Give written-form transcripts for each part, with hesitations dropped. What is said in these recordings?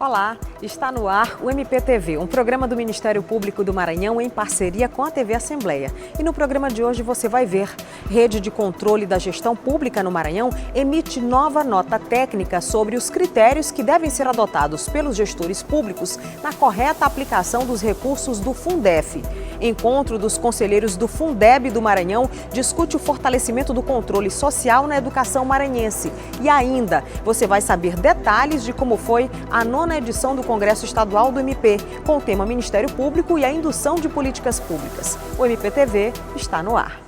Olá, está no ar o MPTV, um programa do Ministério Público do Maranhão em parceria com a TV Assembleia. E no programa de hoje você vai ver: Rede de Controle da Gestão Pública no Maranhão emite nova nota técnica sobre os critérios que devem ser adotados pelos gestores públicos na correta aplicação dos recursos do Fundef. Encontro dos conselheiros do Fundeb do Maranhão discute o fortalecimento do controle social na educação maranhense. E ainda, você vai saber detalhes de como foi a 9ª edição do Congresso Estadual do MP, com o tema Ministério Público e a indução de políticas públicas. O MPTV está no ar.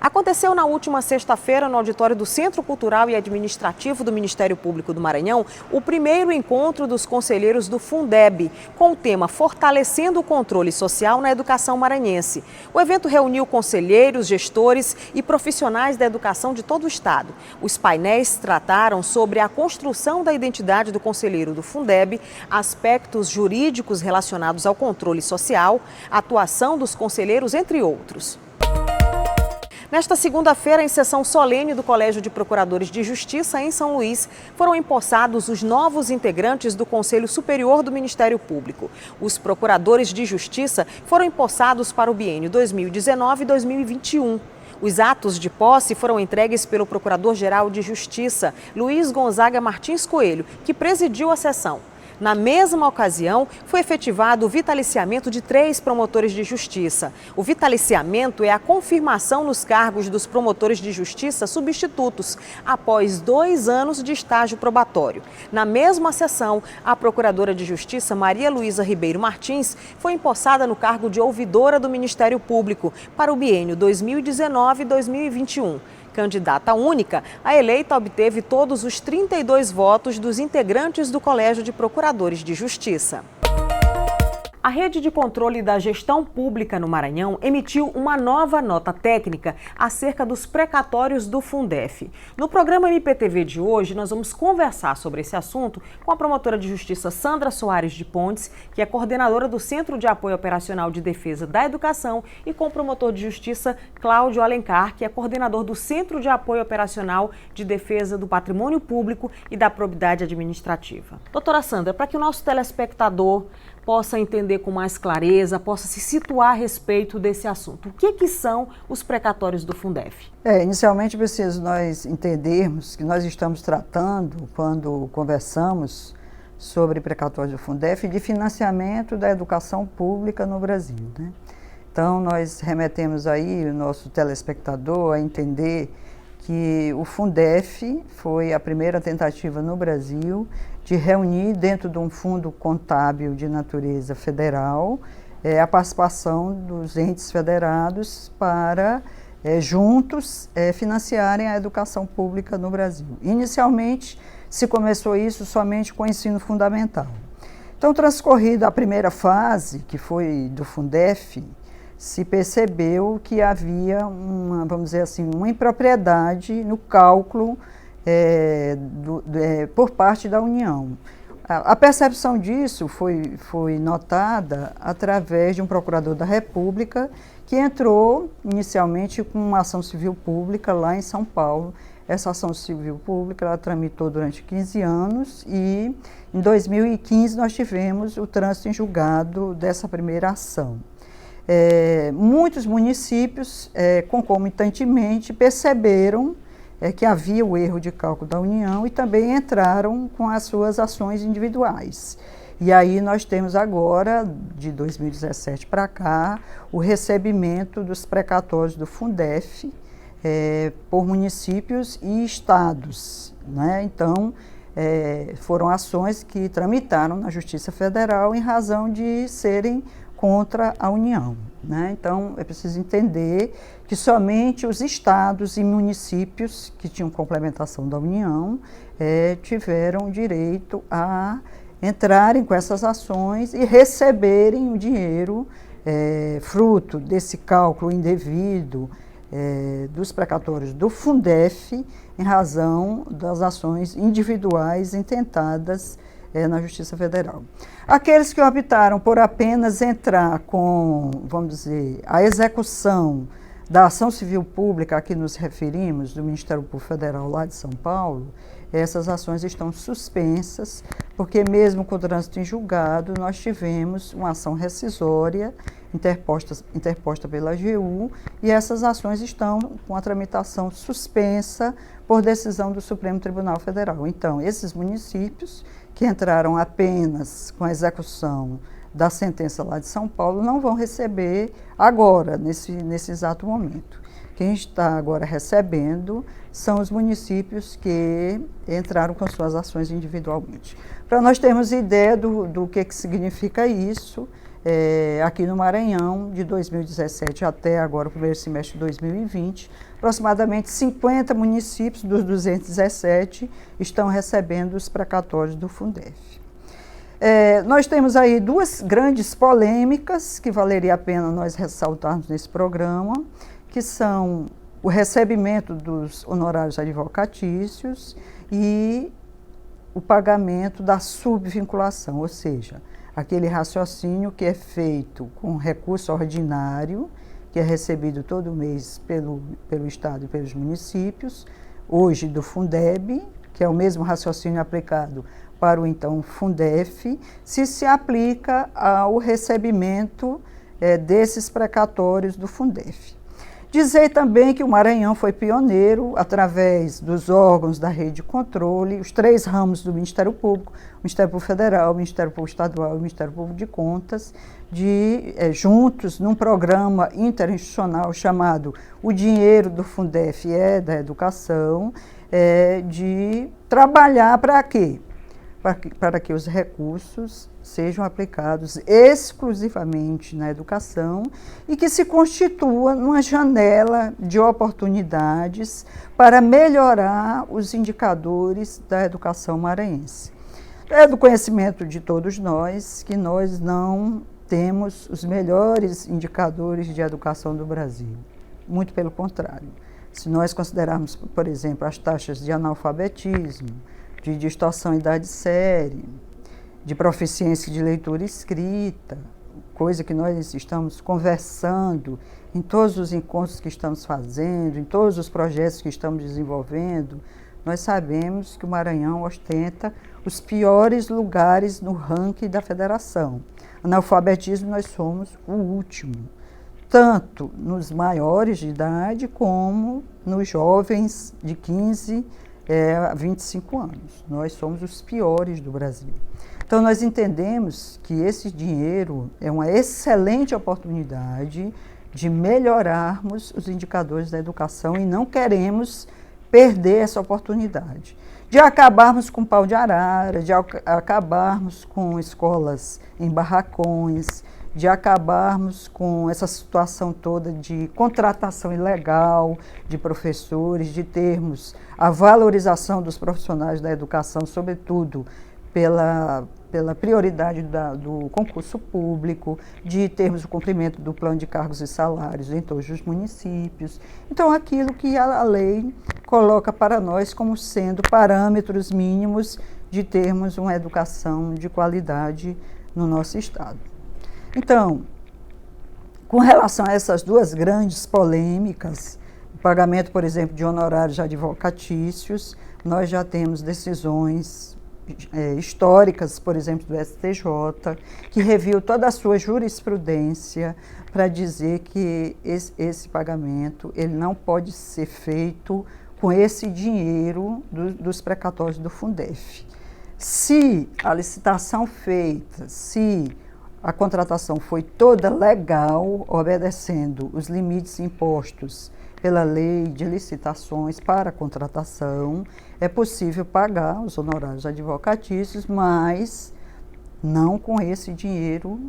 Aconteceu na última sexta-feira, no auditório do Centro Cultural e Administrativo do Ministério Público do Maranhão, o primeiro encontro dos conselheiros do Fundeb, com o tema Fortalecendo o Controle Social na Educação Maranhense. O evento reuniu conselheiros, gestores e profissionais da educação de todo o estado. Os painéis trataram sobre a construção da identidade do conselheiro do Fundeb, aspectos jurídicos relacionados ao controle social, atuação dos conselheiros, entre outros. Nesta segunda-feira, em sessão solene do Colégio de Procuradores de Justiça, em São Luís, foram empossados os novos integrantes do Conselho Superior do Ministério Público. Os procuradores de Justiça foram empossados para o biênio 2019 e 2021. Os atos de posse foram entregues pelo Procurador-Geral de Justiça, Luiz Gonzaga Martins Coelho, que presidiu a sessão. Na mesma ocasião, foi efetivado o vitaliciamento de 3 promotores de justiça. O vitaliciamento é a confirmação nos cargos dos promotores de justiça substitutos, após 2 anos de estágio probatório. Na mesma sessão, a procuradora de justiça Maria Luísa Ribeiro Martins foi empossada no cargo de ouvidora do Ministério Público para o biênio 2019 e 2021. Candidata única, a eleita obteve todos os 32 votos dos integrantes do Colégio de Procuradores de Justiça. A Rede de Controle da Gestão Pública no Maranhão emitiu uma nova nota técnica acerca dos precatórios do Fundef. No programa MPTV de hoje, nós vamos conversar sobre esse assunto com a promotora de justiça Sandra Soares de Pontes, que é coordenadora do Centro de Apoio Operacional de Defesa da Educação, e com o promotor de justiça Cláudio Alencar, que é coordenador do Centro de Apoio Operacional de Defesa do Patrimônio Público e da Probidade Administrativa. Doutora Sandra, para que o nosso telespectador possa entender com mais clareza, possa se situar a respeito desse assunto. O que são os precatórios do Fundef? Inicialmente preciso nós entendermos que nós estamos tratando, quando conversamos sobre precatórios do Fundef, de financiamento da educação pública no Brasil, né? Então, nós remetemos aí o nosso telespectador a entender que o Fundef foi a primeira tentativa no Brasil de reunir dentro de um fundo contábil de natureza federal a participação dos entes federados para juntos financiarem a educação pública no Brasil. Inicialmente se começou isso somente com o ensino fundamental. Então, transcorrida a primeira fase, que foi do Fundef, se percebeu que havia vamos dizer assim, uma impropriedade no cálculo por parte da União. A percepção disso foi notada através de um procurador da República que entrou inicialmente com uma ação civil pública lá em São Paulo. Essa ação civil pública ela tramitou durante 15 anos e em 2015 nós tivemos o trânsito em julgado dessa primeira ação. Muitos municípios concomitantemente perceberam que havia o erro de cálculo da União e também entraram com as suas ações individuais. E aí nós temos agora, de 2017 para cá, o recebimento dos precatórios do Fundef por municípios e estados, né? Então, foram ações que tramitaram na Justiça Federal em razão de serem contra a União, né? Então, é preciso entender que somente os estados e municípios que tinham complementação da União tiveram direito a entrarem com essas ações e receberem o dinheiro fruto desse cálculo indevido dos precatórios do Fundef em razão das ações individuais intentadas na Justiça Federal. Aqueles que optaram por apenas entrar com, vamos dizer, a execução da ação civil pública a que nos referimos, do Ministério Público Federal lá de São Paulo, essas ações estão suspensas, porque mesmo com o trânsito em julgado, nós tivemos uma ação rescisória interposta pela AGU, e essas ações estão com a tramitação suspensa por decisão do Supremo Tribunal Federal. Então, esses municípios que entraram apenas com a execução da sentença lá de São Paulo não vão receber agora, nesse exato momento. Quem está agora recebendo são os municípios que entraram com suas ações individualmente. Para nós termos ideia do que significa isso, aqui no Maranhão, de 2017 até agora, o primeiro semestre de 2020, aproximadamente 50 municípios dos 217 estão recebendo os precatórios do Fundef. Nós temos aí duas grandes polêmicas que valeria a pena nós ressaltarmos nesse programa, que são o recebimento dos honorários advocatícios e o pagamento da subvinculação, ou seja, aquele raciocínio que é feito com recurso ordinário, que é recebido todo mês pelo Estado e pelos municípios, hoje do Fundeb, que é o mesmo raciocínio aplicado para o então Fundef, se aplica ao recebimento desses precatórios do Fundef. Dizer também que o Maranhão foi pioneiro, através dos órgãos da rede de controle, os 3 ramos do Ministério Público, o Ministério Público Federal, o Ministério Público Estadual e o Ministério Público de Contas, juntos num programa interinstitucional chamado O Dinheiro do Fundef é da Educação, de trabalhar para quê? Para que os recursos sejam aplicados exclusivamente na educação e que se constitua numa janela de oportunidades para melhorar os indicadores da educação maranhense. É do conhecimento de todos nós que nós não temos os melhores indicadores de educação do Brasil, muito pelo contrário. Se nós considerarmos, por exemplo, as taxas de analfabetismo, de distorção idade série, de proficiência de leitura e escrita, coisa que nós estamos conversando em todos os encontros que estamos fazendo, em todos os projetos que estamos desenvolvendo, nós sabemos que o Maranhão ostenta os piores lugares no ranking da federação. Analfabetismo, nós somos o último, tanto nos maiores de idade como nos jovens de 15 a 25 anos. Nós somos os piores do Brasil. Então, nós entendemos que esse dinheiro é uma excelente oportunidade de melhorarmos os indicadores da educação e não queremos perder essa oportunidade. De acabarmos com pau de arara, de acabarmos com escolas em barracões, de acabarmos com essa situação toda de contratação ilegal de professores, de termos a valorização dos profissionais da educação, sobretudo pela prioridade do concurso público, de termos o cumprimento do plano de cargos e salários em todos os municípios. Então, aquilo que a lei coloca para nós como sendo parâmetros mínimos de termos uma educação de qualidade no nosso estado. Então, com relação a essas duas grandes polêmicas, o pagamento, por exemplo, de honorários advocatícios, nós já temos decisões históricas, por exemplo, do STJ, que reviu toda a sua jurisprudência para dizer que esse pagamento ele não pode ser feito com esse dinheiro dos precatórios do Fundef. Se a licitação feita, se a contratação foi toda legal, obedecendo os limites impostos pela lei de licitações para a contratação, é possível pagar os honorários advocatícios, mas não com esse dinheiro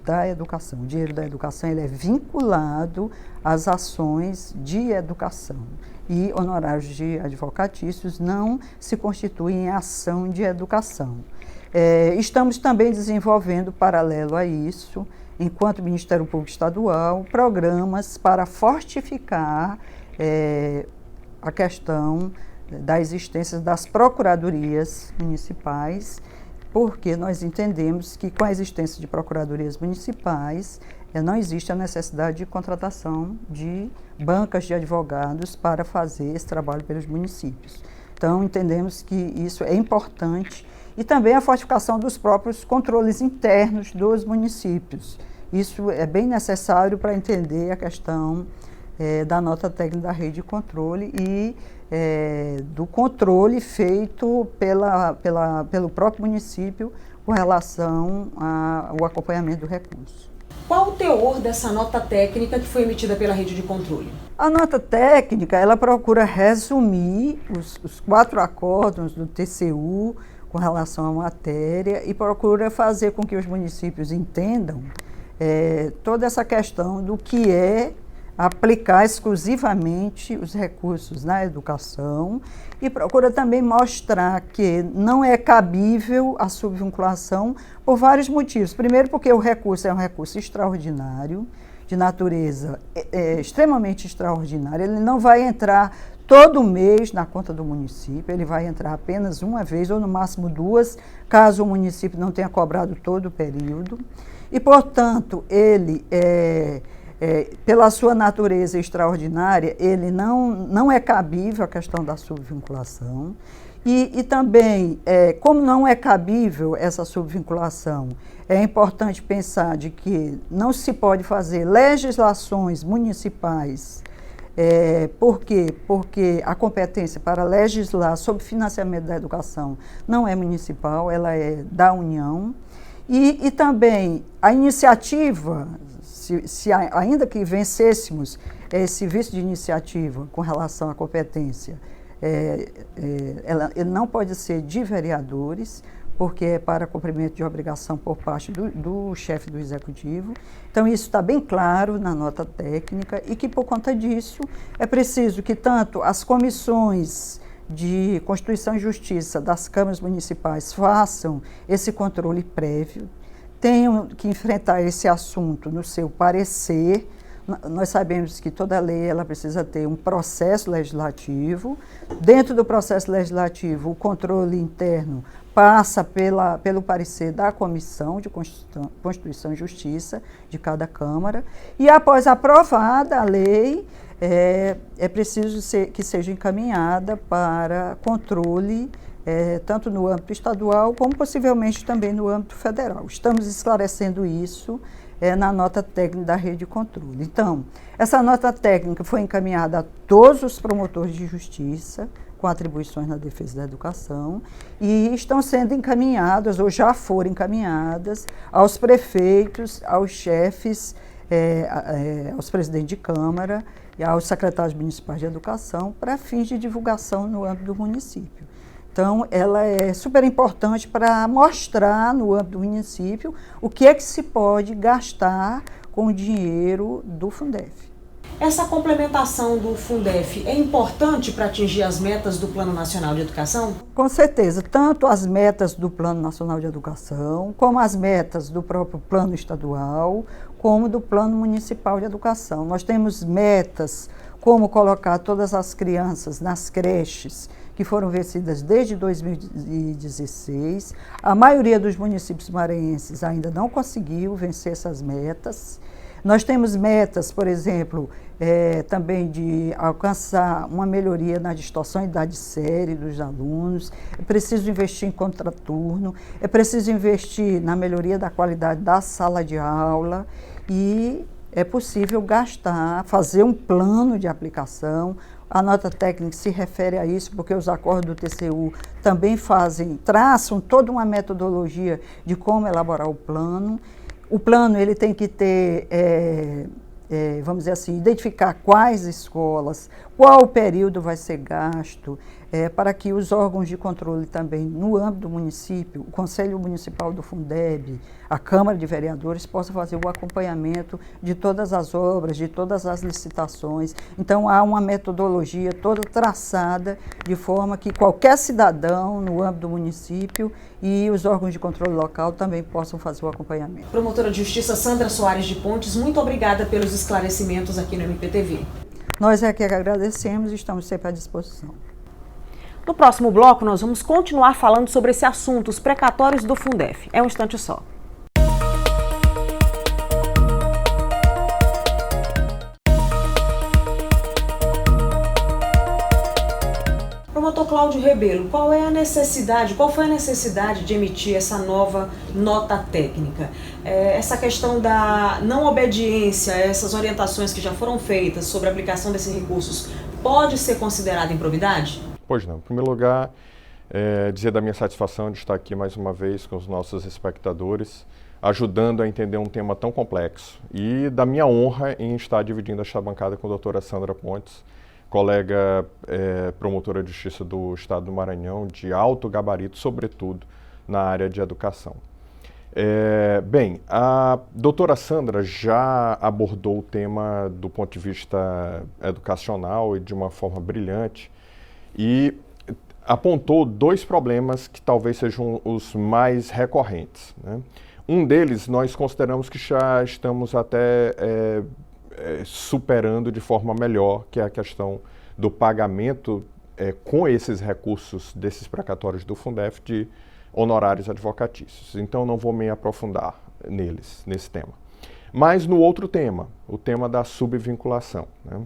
da educação. O dinheiro da educação ele é vinculado às ações de educação e honorários de advocatícios não se constituem em ação de educação. Estamos também desenvolvendo, paralelo a isso, enquanto Ministério Público Estadual, programas para fortificar a questão da existência das procuradorias municipais, porque nós entendemos que com a existência de procuradorias municipais não existe a necessidade de contratação de bancas de advogados para fazer esse trabalho pelos municípios. Então, entendemos que isso é importante e também a fortificação dos próprios controles internos dos municípios. Isso é bem necessário para entender a questão da nota técnica da rede de controle e do controle feito pelo próprio município com relação ao acompanhamento do recurso. Qual o teor dessa nota técnica que foi emitida pela rede de controle? A nota técnica, ela procura resumir os 4 acórdãos do TCU com relação à matéria e procura fazer com que os municípios entendam toda essa questão do que é aplicar exclusivamente os recursos na educação e procura também mostrar que não é cabível a subvinculação por vários motivos. Primeiro, porque o recurso é um recurso extraordinário, de natureza extremamente extraordinária, ele não vai entrar todo mês na conta do município, ele vai entrar apenas uma vez ou no máximo 2, caso o município não tenha cobrado todo o período. E, portanto, ele pela sua natureza extraordinária, ele não é cabível a questão da subvinculação. E também, como não é cabível essa subvinculação, é importante pensar de que não se pode fazer legislações municipais. Por quê? Porque a competência para legislar sobre financiamento da educação não é municipal, ela é da União. E também a iniciativa, ainda que vencêssemos esse vício de iniciativa com relação à competência, ele não pode ser de vereadores, porque é para cumprimento de obrigação por parte do chefe do executivo. Então, isso está bem claro na nota técnica e que, por conta disso, é preciso que tanto as comissões de Constituição e Justiça das câmaras municipais façam esse controle prévio, tenham que enfrentar esse assunto no seu parecer. Nós sabemos que toda lei ela precisa ter um processo legislativo. Dentro do processo legislativo, o controle interno passa pelo parecer da Comissão de Constituição e Justiça de cada Câmara. E após aprovada a lei, é preciso que seja encaminhada para controle, tanto no âmbito estadual, como possivelmente também no âmbito federal. Estamos esclarecendo isso na nota técnica da rede de controle. Então, essa nota técnica foi encaminhada a todos os promotores de justiça, com atribuições na defesa da educação, e estão sendo encaminhadas, ou já foram encaminhadas, aos prefeitos, aos chefes, aos presidentes de Câmara e aos secretários municipais de educação, para fins de divulgação no âmbito do município. Então, ela é super importante para mostrar no âmbito do município o que é que se pode gastar com o dinheiro do Fundef. Essa complementação do Fundef é importante para atingir as metas do Plano Nacional de Educação? Com certeza, tanto as metas do Plano Nacional de Educação, como as metas do próprio Plano Estadual, como do Plano Municipal de Educação. Nós temos metas como colocar todas as crianças nas creches, que foram vencidas desde 2016. A maioria dos municípios maranhenses ainda não conseguiu vencer essas metas. Nós temos metas, por exemplo, também de alcançar uma melhoria na distorção de idade série dos alunos. É preciso investir em contraturno, é preciso investir na melhoria da qualidade da sala de aula e é possível fazer um plano de aplicação. A nota técnica se refere a isso, porque os acordos do TCU também traçam toda uma metodologia de como elaborar o plano. O plano ele tem que ter, vamos dizer assim, identificar quais escolas, qual o período vai ser gasto, para que os órgãos de controle também, no âmbito do município, o Conselho Municipal do Fundeb, a Câmara de Vereadores, possam fazer o acompanhamento de todas as obras, de todas as licitações. Então, há uma metodologia toda traçada, de forma que qualquer cidadão, no âmbito do município, e os órgãos de controle local também possam fazer o acompanhamento. Promotora de Justiça Sandra Soares de Pontes, muito obrigada pelos esclarecimentos aqui no MPTV. Nós é que agradecemos e estamos sempre à disposição. No próximo bloco, nós vamos continuar falando sobre esse assunto, os precatórios do Fundef. É um instante só. Cláudio Rebelo, qual foi a necessidade de emitir essa nova nota técnica? Essa questão da não obediência a essas orientações que já foram feitas sobre a aplicação desses recursos pode ser considerada improbidade? Pois não. Em primeiro lugar, dizer da minha satisfação de estar aqui mais uma vez com os nossos espectadores, ajudando a entender um tema tão complexo, e da minha honra em estar dividindo esta bancada com a doutora Sandra Pontes, colega promotora de justiça do Estado do Maranhão, de alto gabarito, sobretudo na área de educação. Bem, a doutora Sandra já abordou o tema do ponto de vista educacional e de uma forma brilhante, e apontou dois problemas que talvez sejam os mais recorrentes, né? Um deles nós consideramos que já estamos até superando de forma melhor, que é a questão do pagamento com esses recursos desses precatórios do Fundef de honorários advocatícios. Então não vou me aprofundar nesse tema. Mas no outro tema, o tema da subvinculação, né?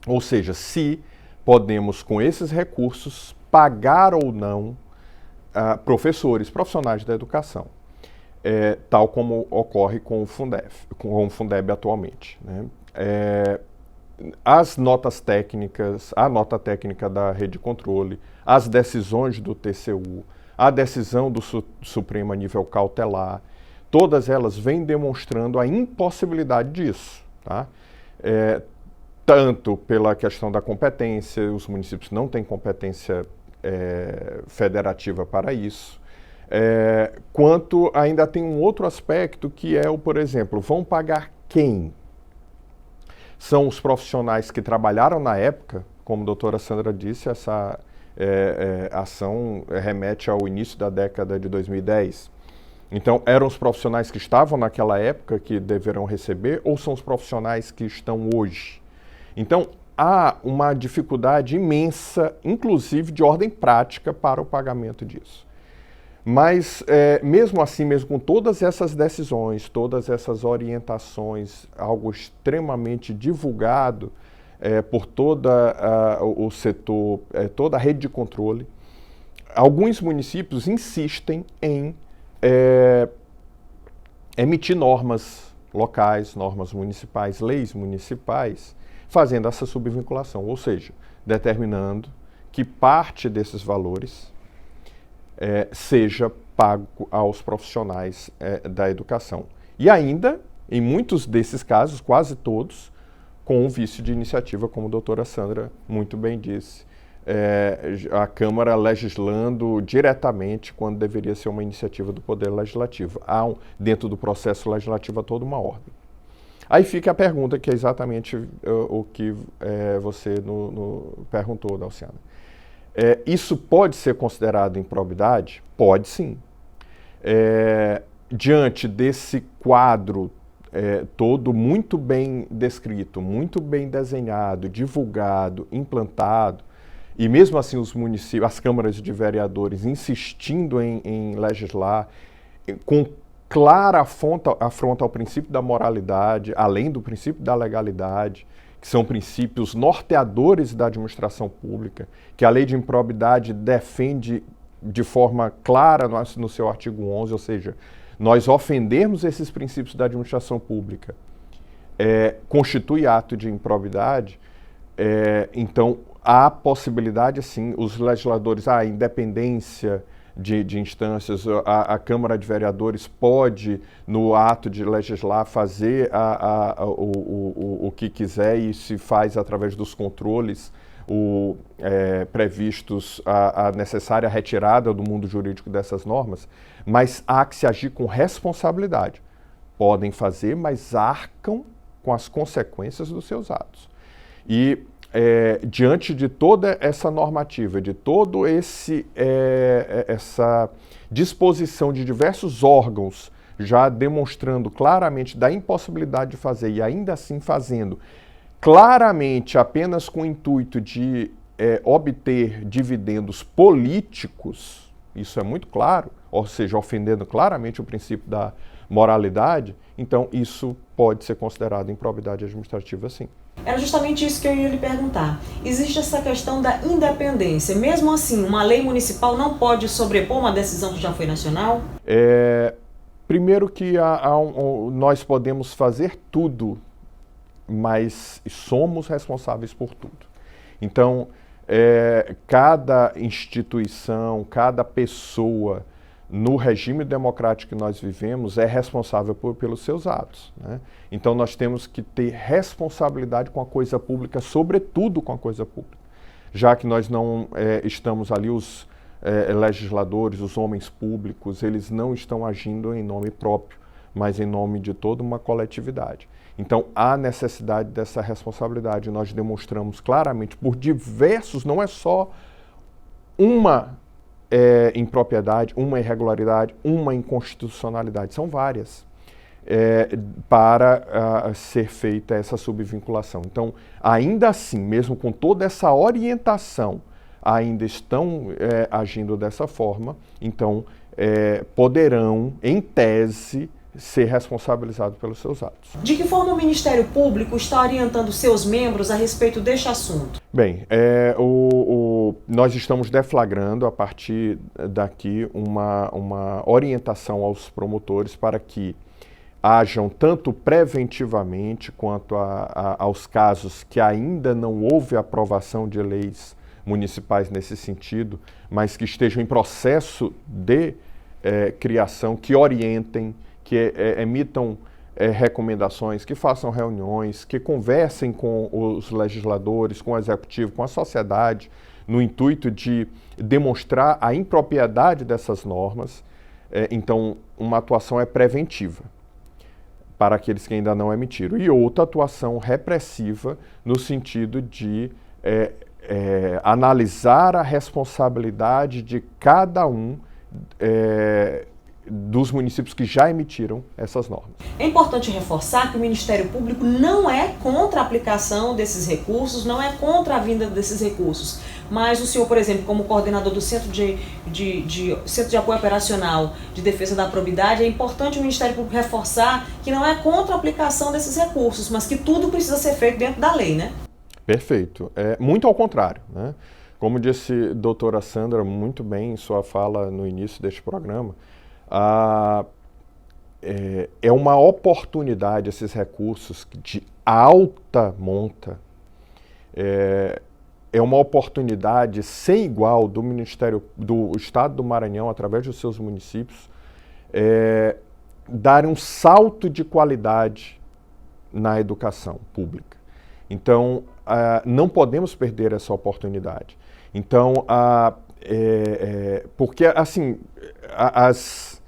Ou seja, se podemos com esses recursos pagar ou não professores, profissionais da educação, tal como ocorre com o Fundeb atualmente, né? As notas técnicas, a nota técnica da Rede de Controle, as decisões do TCU, a decisão do Supremo a nível cautelar, todas elas vêm demonstrando a impossibilidade disso, tá? Tanto pela questão da competência, os municípios não têm competência federativa para isso, quanto ainda tem um outro aspecto que é por exemplo, vão pagar quem? São os profissionais que trabalharam na época, como a doutora Sandra disse, essa ação remete ao início da década de 2010. Então, eram os profissionais que estavam naquela época que deverão receber, ou são os profissionais que estão hoje? Então, há uma dificuldade imensa, inclusive de ordem prática, para o pagamento disso. Mas, mesmo assim, mesmo com todas essas decisões, todas essas orientações, algo extremamente divulgado por todo o setor, toda a rede de controle, alguns municípios insistem em emitir normas locais, normas municipais, leis municipais, fazendo essa subvinculação, ou seja, determinando que parte desses valores seja pago aos profissionais da educação. E ainda, em muitos desses casos, quase todos, com o vício de iniciativa, como a doutora Sandra muito bem disse, a Câmara legislando diretamente quando deveria ser uma iniciativa do Poder Legislativo. Há, dentro do processo legislativo, toda uma ordem. Aí fica a pergunta, que é exatamente o que você perguntou, Dalciana. Isso pode ser considerado improbidade? Pode sim. Diante desse quadro todo muito bem descrito, muito bem desenhado, divulgado, implantado, e mesmo assim os municípios, as câmaras de vereadores insistindo em legislar, com clara afronta ao princípio da moralidade, além do princípio da legalidade, que são princípios norteadores da administração pública, que a lei de improbidade defende de forma clara no seu artigo 11, ou seja, nós ofendermos esses princípios da administração pública, constitui ato de improbidade, então há possibilidade, sim, os legisladores, a independência de instâncias, a Câmara de Vereadores pode, no ato de legislar, fazer o que quiser, e se faz através dos controles previstos, a necessária retirada do mundo jurídico dessas normas, mas há que se agir com responsabilidade. Podem fazer, mas arcam com as consequências dos seus atos. E diante de toda essa normativa, de todo essa disposição de diversos órgãos já demonstrando claramente da impossibilidade de fazer e ainda assim fazendo, claramente apenas com o intuito de obter dividendos políticos, isso é muito claro, ou seja, ofendendo claramente o princípio da moralidade, então isso pode ser considerado improbidade administrativa, sim. Era justamente isso que eu ia lhe perguntar. Existe essa questão da independência. Mesmo assim, uma lei municipal não pode sobrepor uma decisão que já foi nacional? Primeiro que nós podemos fazer tudo, mas somos responsáveis por tudo. Então, cada instituição, cada pessoa no regime democrático que nós vivemos é responsável pelos seus atos, né? Então nós temos que ter responsabilidade com a coisa pública, sobretudo com a coisa pública, já que nós não estamos ali, os legisladores, os homens públicos, eles não estão agindo em nome próprio, mas em nome de toda uma coletividade. Então há necessidade dessa responsabilidade. Nós demonstramos claramente por diversos, não é só uma impropriedade, uma irregularidade, uma inconstitucionalidade, são várias, para ser feita essa subvinculação. Então, ainda assim, mesmo com toda essa orientação, ainda estão agindo dessa forma, então poderão, em tese, ser responsabilizados pelos seus atos. De que forma o Ministério Público está orientando seus membros a respeito deste assunto? Bem, nós estamos deflagrando a partir daqui uma orientação aos promotores para que hajam tanto preventivamente quanto aos casos que ainda não houve aprovação de leis municipais nesse sentido, mas que estejam em processo de criação, que orientem, que emitam recomendações, que façam reuniões, que conversem com os legisladores, com o executivo, com a sociedade, no intuito de demonstrar a impropriedade dessas normas. Então, uma atuação preventiva para aqueles que ainda não emitiram, e outra atuação repressiva no sentido de analisar a responsabilidade de cada um dos municípios que já emitiram essas normas. É importante reforçar que o Ministério Público não é contra a aplicação desses recursos, não é contra a vinda desses recursos, mas o senhor, por exemplo, como coordenador do Centro Centro de Apoio Operacional de Defesa da Probidade, é importante o Ministério Público reforçar que não é contra a aplicação desses recursos, mas que tudo precisa ser feito dentro da lei, né? Perfeito. Muito ao contrário, né? Como disse a doutora Sandra muito bem em sua fala no início deste programa, é uma oportunidade, esses recursos de alta monta, é uma oportunidade sem igual do Ministério, do Estado do Maranhão, através dos seus municípios, dar um salto de qualidade na educação pública. Então, não podemos perder essa oportunidade. Então, porque assim, as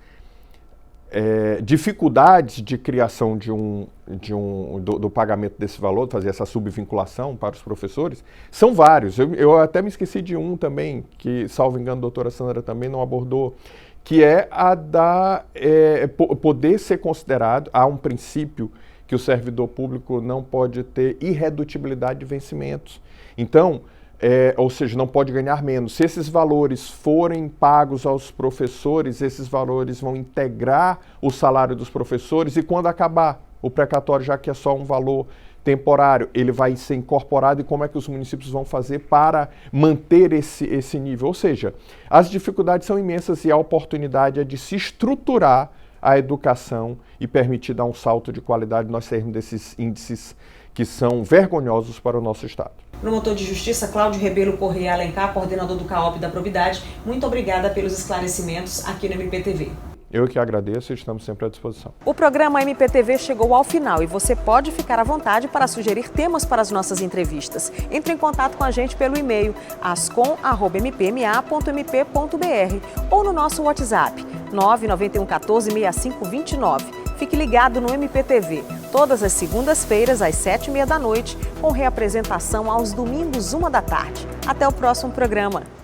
dificuldades de criação do pagamento desse valor, de fazer essa subvinculação para os professores, são vários. Eu até me esqueci de um também, que, salvo engano, a doutora Sandra também não abordou, que é a da poder ser considerado, há um princípio que o servidor público não pode ter irredutibilidade de vencimentos. Então, ou seja, não pode ganhar menos. Se esses valores forem pagos aos professores, esses valores vão integrar o salário dos professores, e quando acabar o precatório, já que é só um valor temporário, ele vai ser incorporado. E como é que os municípios vão fazer para manter esse nível? Ou seja, as dificuldades são imensas e a oportunidade é de se estruturar a educação e permitir dar um salto de qualidade, nós sairmos desses índices que são vergonhosos para o nosso Estado. Promotor de Justiça Cláudio Rebelo Correia Alencar, coordenador do CAOP da Probidade, muito obrigada pelos esclarecimentos aqui no MPTV. Eu que agradeço e estamos sempre à disposição. O programa MPTV chegou ao final e você pode ficar à vontade para sugerir temas para as nossas entrevistas. Entre em contato com a gente pelo e-mail ascom@mpma.mp.br ou no nosso WhatsApp 991 14 6529. Fique ligado no MPTV, todas as segundas-feiras às 7h30 da noite, com reapresentação aos domingos 1h da tarde. Até o próximo programa.